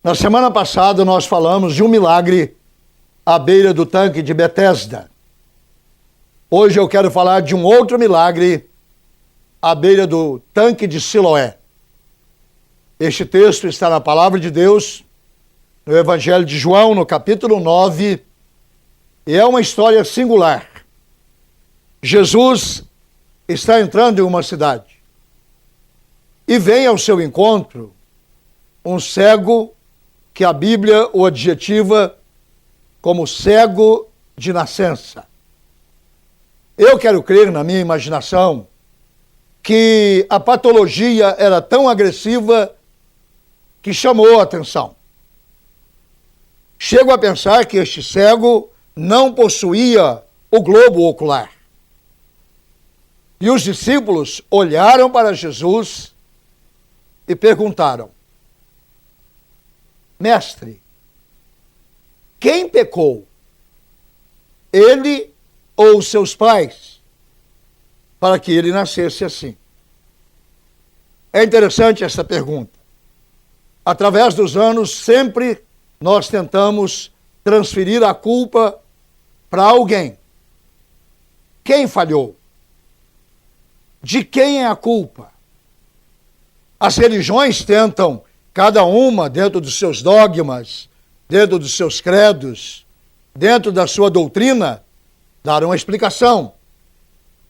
Na semana passada nós falamos de um milagre à beira do tanque de Betesda. Hoje eu quero falar de um outro milagre à beira do tanque de Siloé. Este texto está na Palavra de Deus, no Evangelho de João, no capítulo 9, e é uma história singular. Jesus está entrando em uma cidade e vem ao seu encontro um cego que a Bíblia o adjetiva como cego de nascença. Eu quero crer, na minha imaginação, que a patologia era tão agressiva que chamou a atenção. Chego a pensar que este cego não possuía o globo ocular. E os discípulos olharam para Jesus e perguntaram: Mestre, quem pecou? Ele ou seus pais, para que ele nascesse assim? É interessante essa pergunta. Através dos anos, sempre nós tentamos transferir a culpa para alguém. Quem falhou? De quem é a culpa? As religiões tentam, cada uma dentro dos seus dogmas, dentro dos seus credos, dentro da sua doutrina, dar uma explicação.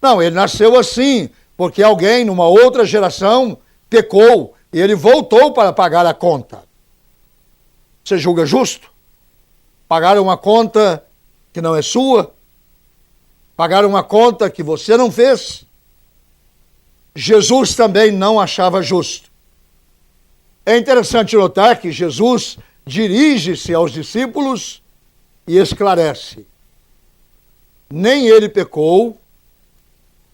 Não, ele nasceu assim, porque alguém numa outra geração pecou e ele voltou para pagar a conta. Você julga justo? Pagar uma conta que não é sua? Pagar uma conta que você não fez? Jesus também não achava justo. É interessante notar que Jesus dirige-se aos discípulos e esclarece: nem ele pecou,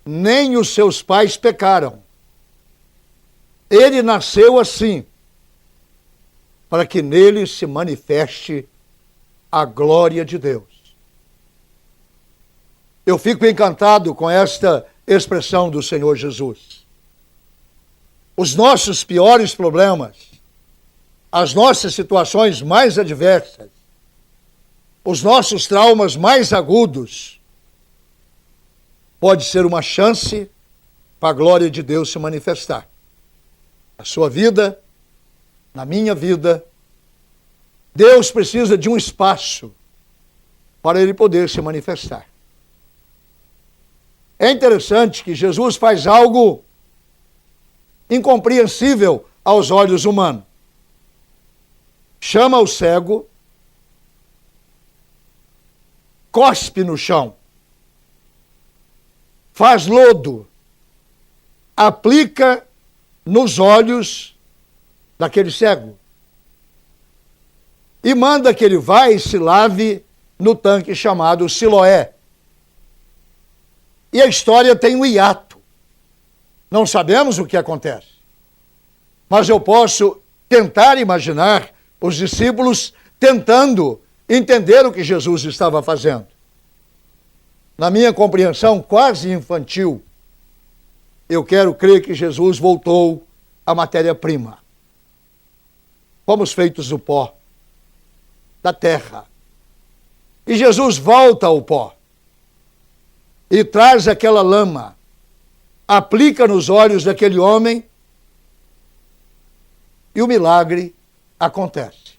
nem os seus pais pecaram. Ele nasceu assim, para que nele se manifeste a glória de Deus. Eu fico encantado com esta expressão do Senhor Jesus. Os nossos piores problemas, as nossas situações mais adversas, os nossos traumas mais agudos, pode ser uma chance para a glória de Deus se manifestar. Na sua vida, na minha vida, Deus precisa de um espaço para ele poder se manifestar. É interessante que Jesus faz algo incompreensível aos olhos humanos. Chama o cego, cospe no chão, faz lodo, aplica nos olhos daquele cego e manda que ele vá e se lave no tanque chamado Siloé. E a história tem um hiato. Não sabemos o que acontece. Mas eu posso tentar imaginar os discípulos tentando entender o que Jesus estava fazendo. Na minha compreensão quase infantil, eu quero crer que Jesus voltou à matéria-prima. Fomos feitos do pó, da terra. E Jesus volta ao pó e traz aquela lama, aplica nos olhos daquele homem e o milagre acontece.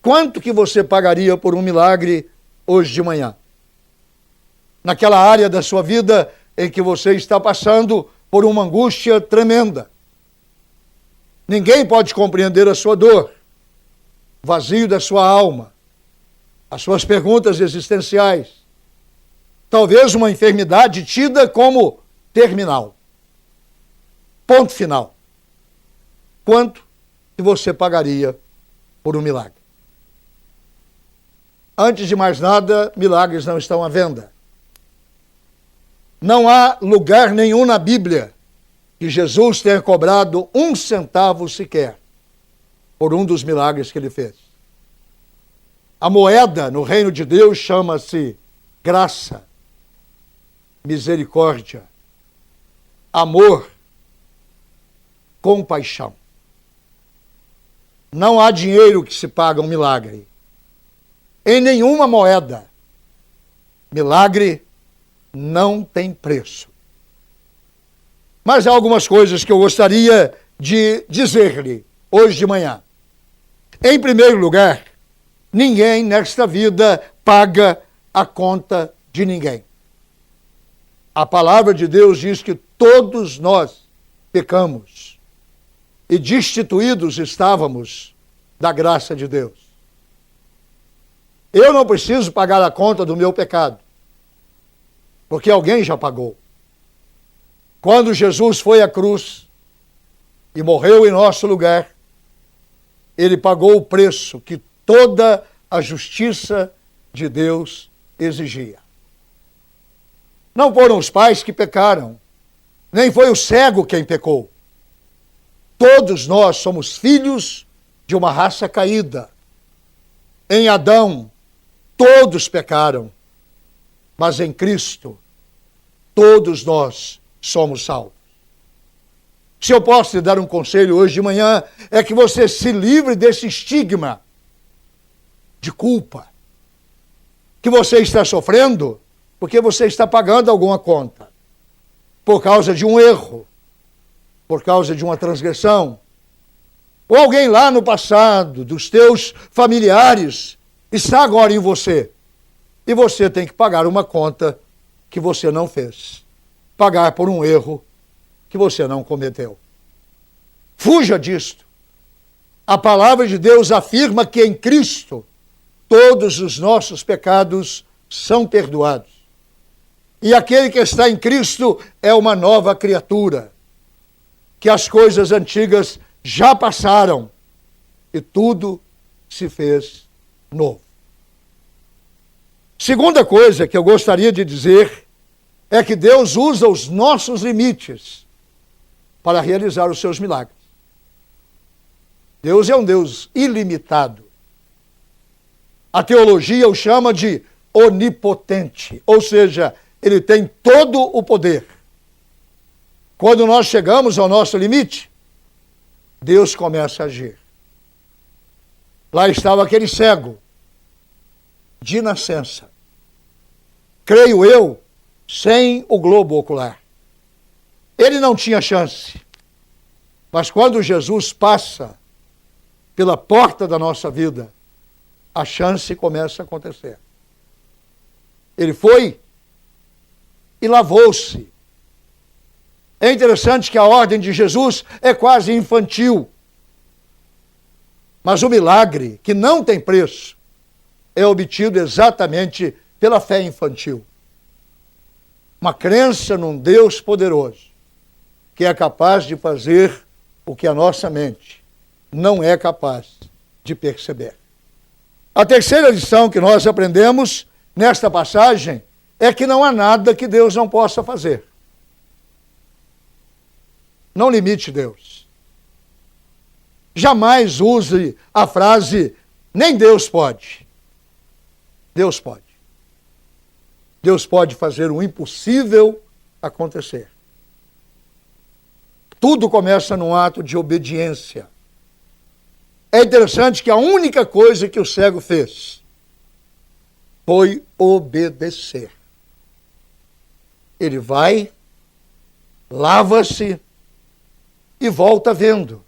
Quanto que você pagaria por um milagre hoje de manhã? Naquela área da sua vida em que você está passando por uma angústia tremenda. Ninguém pode compreender a sua dor, o vazio da sua alma, as suas perguntas existenciais. Talvez uma enfermidade tida como terminal. Ponto final. Quanto que você pagaria por um milagre? Antes de mais nada, milagres não estão à venda. Não há lugar nenhum na Bíblia que Jesus tenha cobrado 1 centavo sequer por um dos milagres que ele fez. A moeda no reino de Deus chama-se graça, misericórdia, amor, compaixão. Não há dinheiro que se paga um milagre. Em nenhuma moeda. Milagre não tem preço. Mas há algumas coisas que eu gostaria de dizer-lhe hoje de manhã. Em primeiro lugar, ninguém nesta vida paga a conta de ninguém. A palavra de Deus diz que todos nós pecamos e destituídos estávamos da graça de Deus. Eu não preciso pagar a conta do meu pecado, porque alguém já pagou. Quando Jesus foi à cruz e morreu em nosso lugar, ele pagou o preço que toda a justiça de Deus exigia. Não foram os pais que pecaram, nem foi o cego quem pecou. Todos nós somos filhos de uma raça caída. Em Adão, todos pecaram, mas em Cristo, todos nós somos salvos. Se eu posso te dar um conselho hoje de manhã, é que você se livre desse estigma de culpa que você está sofrendo porque você está pagando alguma conta por causa de um erro, por causa de uma transgressão, ou alguém lá no passado, dos teus familiares, está agora em você, e você tem que pagar uma conta que você não fez, pagar por um erro que você não cometeu. Fuja disto. A palavra de Deus afirma que em Cristo todos os nossos pecados são perdoados. E aquele que está em Cristo é uma nova criatura, que as coisas antigas já passaram e tudo se fez novo. Segunda coisa que eu gostaria de dizer é que Deus usa os nossos limites para realizar os seus milagres. Deus é um Deus ilimitado. A teologia o chama de onipotente, ou seja, ele tem todo o poder. Quando nós chegamos ao nosso limite, Deus começa a agir. Lá estava aquele cego, de nascença. Creio eu, sem o globo ocular. Ele não tinha chance. Mas quando Jesus passa pela porta da nossa vida, a chance começa a acontecer. Ele foi e lavou-se. É interessante que a ordem de Jesus é quase infantil. Mas o milagre, que não tem preço, é obtido exatamente pela fé infantil. Uma crença num Deus poderoso, que é capaz de fazer o que a nossa mente não é capaz de perceber. A terceira lição que nós aprendemos nesta passagem é que não há nada que Deus não possa fazer. Não limite Deus. Jamais use a frase, nem Deus pode. Deus pode. Deus pode fazer o impossível acontecer. Tudo começa num ato de obediência. É interessante que a única coisa que o cego fez foi obedecer. Ele vai, lava-se e volta vendo.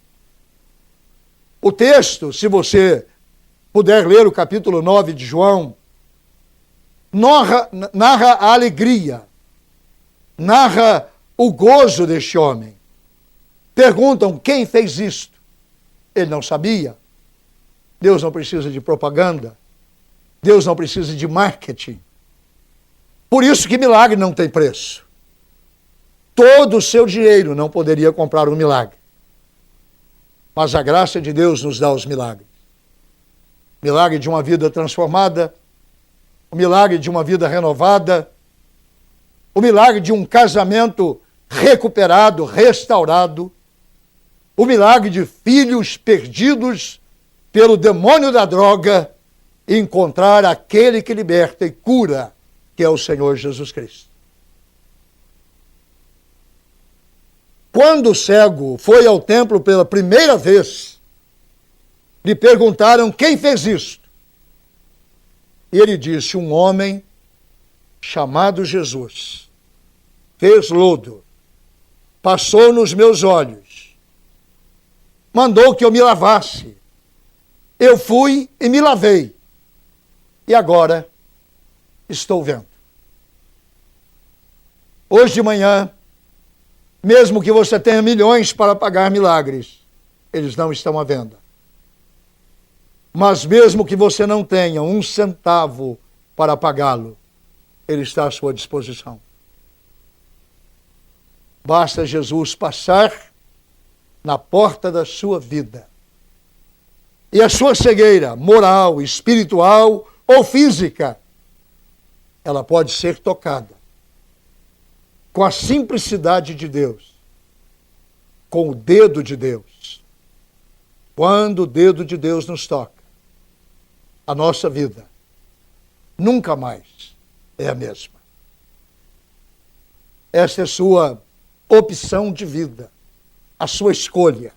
O texto, se você puder ler o capítulo 9 de João, narra a alegria, narra o gozo deste homem. Perguntam quem fez isto. Ele não sabia. Deus não precisa de propaganda. Deus não precisa de marketing. Por isso que milagre não tem preço. Todo o seu dinheiro não poderia comprar um milagre. Mas a graça de Deus nos dá os milagres. Milagre de uma vida transformada, o milagre de uma vida renovada, o milagre de um casamento recuperado, restaurado, o milagre de filhos perdidos pelo demônio da droga e encontrar aquele que liberta e cura, que é o Senhor Jesus Cristo. Quando o cego foi ao templo pela primeira vez, lhe perguntaram quem fez isto. E ele disse, um homem chamado Jesus fez lodo, passou nos meus olhos, mandou que eu me lavasse. Eu fui e me lavei. E agora estou vendo. Hoje de manhã, mesmo que você tenha milhões para pagar milagres, eles não estão à venda. Mas mesmo que você não tenha um centavo para pagá-lo, ele está à sua disposição. Basta Jesus passar na porta da sua vida. E a sua cegueira moral, espiritual ou física, ela pode ser tocada com a simplicidade de Deus, com o dedo de Deus. Quando o dedo de Deus nos toca, a nossa vida nunca mais é a mesma. Esta é a sua opção de vida, a sua escolha.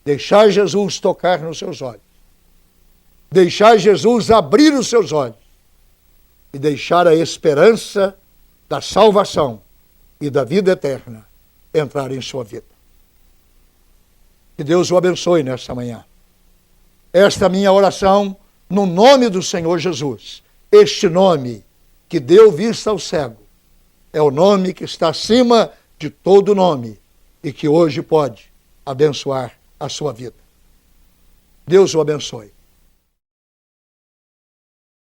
Deixar Jesus tocar nos seus olhos. Deixar Jesus abrir os seus olhos. E deixar a esperança da salvação e da vida eterna entrar em sua vida. Que Deus o abençoe nesta manhã. Esta minha oração no nome do Senhor Jesus. Este nome que deu vista ao cego é o nome que está acima de todo nome e que hoje pode abençoar a sua vida. Deus o abençoe.